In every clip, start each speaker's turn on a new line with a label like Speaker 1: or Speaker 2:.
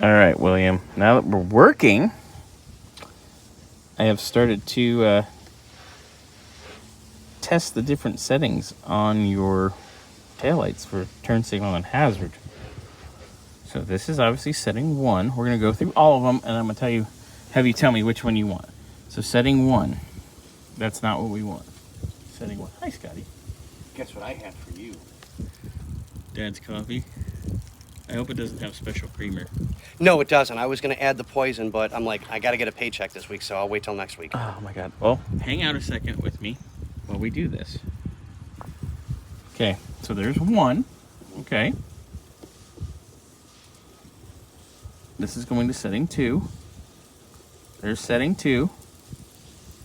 Speaker 1: All right, William. Now that we're working, I have started to test the different settings on your taillights for turn signal and hazard. So this is obviously setting 1. We're going to go through all of them, and I'm going to have you tell me which one you want. So setting 1, that's not what we want. Setting 1. Hi, Scotty.
Speaker 2: Guess what I had for you?
Speaker 1: Dad's coffee. I hope it doesn't have special creamer.
Speaker 2: No, it doesn't. I was going to add the poison, but I'm like, I got to get a paycheck this week, so I'll wait till next week.
Speaker 1: Oh my God. Well, hang out a second with me while we do this. Okay, so there's 1. Okay. This is going to setting 2. There's setting 2,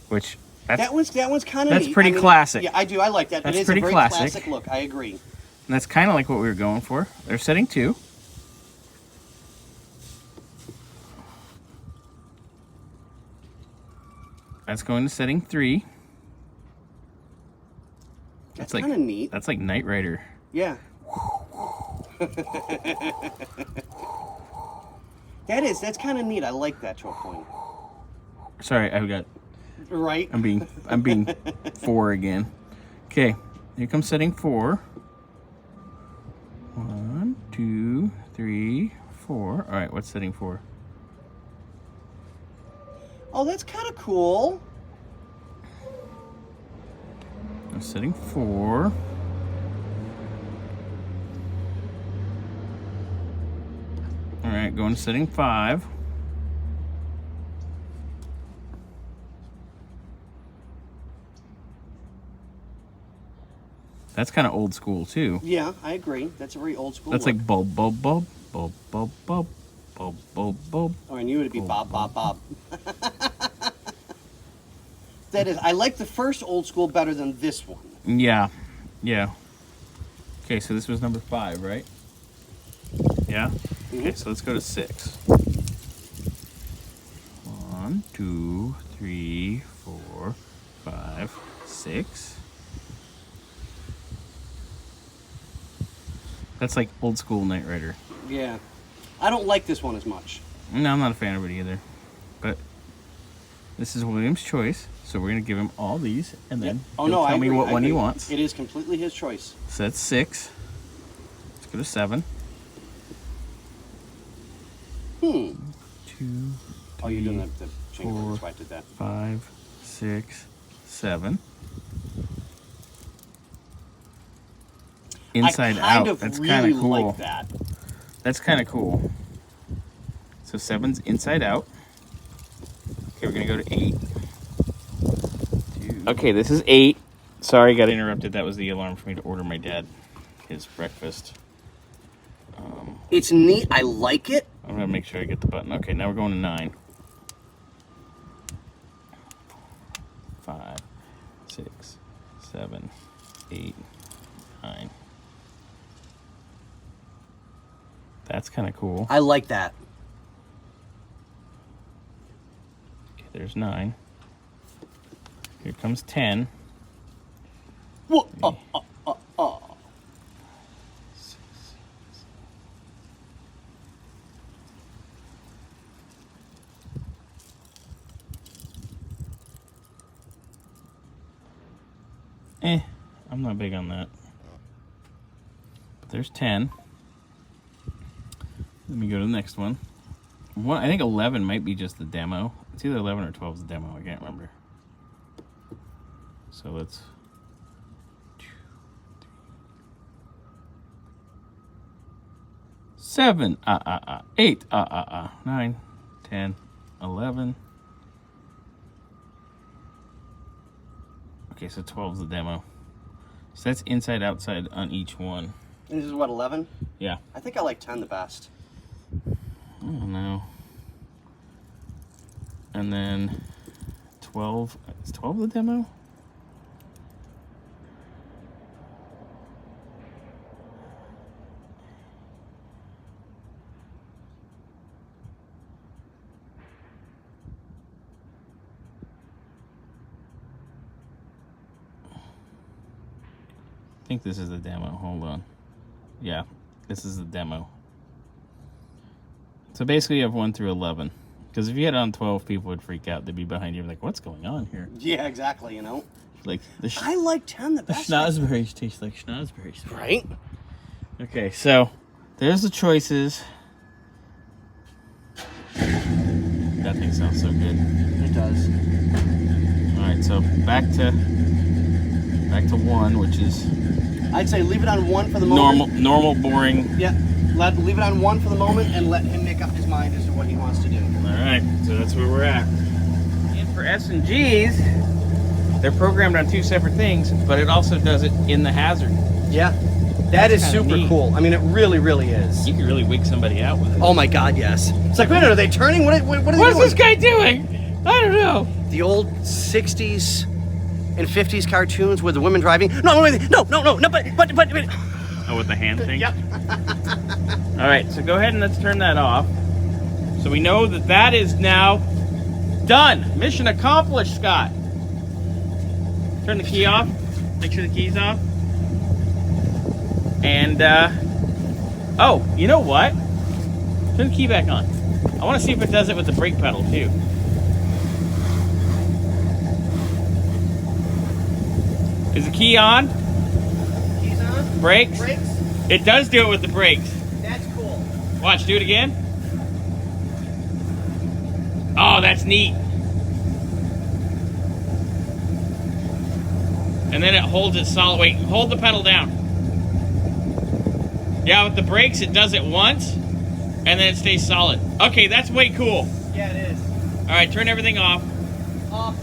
Speaker 1: which
Speaker 2: that one's kind of
Speaker 1: that's pretty classic.
Speaker 2: Yeah, I do. I like that.
Speaker 1: That's
Speaker 2: it is
Speaker 1: pretty
Speaker 2: a very
Speaker 1: classic
Speaker 2: look. I agree.
Speaker 1: And that's kind of like what we were going for. There's setting 2. That's going to setting 3.
Speaker 2: That's kind of neat.
Speaker 1: That's like Knight Rider.
Speaker 2: Yeah. That's kind of neat. I like that to a point.
Speaker 1: Sorry, I've got.
Speaker 2: Right.
Speaker 1: I'm being 4 again. Okay, here comes setting 4. 1, 2, 3, 4. All right, what's setting 4?
Speaker 2: Oh, that's kind of cool.
Speaker 1: I'm setting 4. All right, going to setting 5. That's kind of old school too.
Speaker 2: Yeah, I agree. That's a very old school.
Speaker 1: That's
Speaker 2: look.
Speaker 1: like bulb, bulb, bulb, bulb, bulb, bulb, bulb, bulb, bulb.
Speaker 2: Oh, I knew it'd be Bob, Bob, Bob. That is, I like the first old school better than this one.
Speaker 1: Yeah, yeah. Okay, so this was number 5, right? Yeah? Okay, so let's go to 6. 1, 2, 3, 4, 5, 6. That's like old school Knight Rider.
Speaker 2: Yeah. I don't like this one as much.
Speaker 1: No, I'm not a fan of it either. But this is William's choice, so we're going to give him all these, and then he'll tell me what one he wants.
Speaker 2: It is completely his choice.
Speaker 1: So that's 6. Let's go to 7. 2, 3,
Speaker 2: Oh, you're doing the chain.
Speaker 1: 4,
Speaker 2: That's why I did that.
Speaker 1: 5, 6, 7. Inside out. That's kind of cool.
Speaker 2: Like that.
Speaker 1: That's kind of cool. So 7's inside out. Okay, we're gonna go to 8. 2. Okay, this is 8. Sorry, got interrupted. That was the alarm for me to order my dad his breakfast.
Speaker 2: It's neat. I like it.
Speaker 1: I'm gonna make sure I get the button. Okay, now we're going to 9. 5, 6, 7, 8, 9. That's kind of cool.
Speaker 2: I like that.
Speaker 1: Okay, there's 9. Here comes 10.
Speaker 2: Whoa.
Speaker 1: 6, 7. I'm not big on that. But there's 10. Let me go to the next one. I think 11 might be just the demo. It's either 11 or 12 is the demo. I can't remember. So let's 2, 3, 7, 8, 9, 10, 11. Okay, so 12 is the demo. So that's inside, outside on each one.
Speaker 2: This is what, 11?
Speaker 1: Yeah.
Speaker 2: I think I like 10 the best.
Speaker 1: I don't know. And then 12. Is 12 the demo? I think this is the demo. Hold on. Yeah, this is the demo. So basically you have 1 through 11. Because if you had it on 12, people would freak out. They'd be behind you like, what's going on here?
Speaker 2: Yeah, exactly, you know.
Speaker 1: Like
Speaker 2: I like 10 the
Speaker 1: the
Speaker 2: best.
Speaker 1: schnozberries taste like schnozberries.
Speaker 2: Right?
Speaker 1: Okay, so there's the choices. That thing sounds so good.
Speaker 2: It does.
Speaker 1: All right, so back to 1, which is
Speaker 2: I'd say leave it on 1 for the moment.
Speaker 1: normal, boring.
Speaker 2: Yeah. Leave it on 1 for the moment and let him make up his mind as to what he wants to do.
Speaker 1: All right, so that's where we're at. And for S&Gs, they're programmed on 2 separate things, but it also does it in the hazard.
Speaker 2: Yeah. That is
Speaker 1: That's kinda
Speaker 2: super
Speaker 1: neat.
Speaker 2: cool. I mean, it really, really is.
Speaker 1: You can really wig somebody out with it.
Speaker 2: Oh my God, yes. It's like, wait a minute, are they turning? What are they
Speaker 1: What's
Speaker 2: doing?
Speaker 1: this guy doing? I don't know.
Speaker 2: The old 60s and 50s cartoons with the women driving. No, but.
Speaker 1: Oh, with the hand thing?
Speaker 2: Yep.
Speaker 1: All right, so go ahead and let's turn that off. So we know that that is now done. Mission accomplished, Scott. Turn the key off. Make sure the key's off. And, oh, you know what? Turn the key back on. I want to see if it does it with the brake pedal, too. Is the key on?
Speaker 2: Keys on.
Speaker 1: Brakes?
Speaker 2: Brakes.
Speaker 1: It does do it with the brakes.
Speaker 2: That's cool.
Speaker 1: Watch, do it again. Oh, that's neat. And then it holds it solid. Wait, hold the pedal down. Yeah, with the brakes, it does it once, and then it stays solid. Okay, that's way cool.
Speaker 2: Yeah, it is.
Speaker 1: All right, turn everything off.
Speaker 2: Off.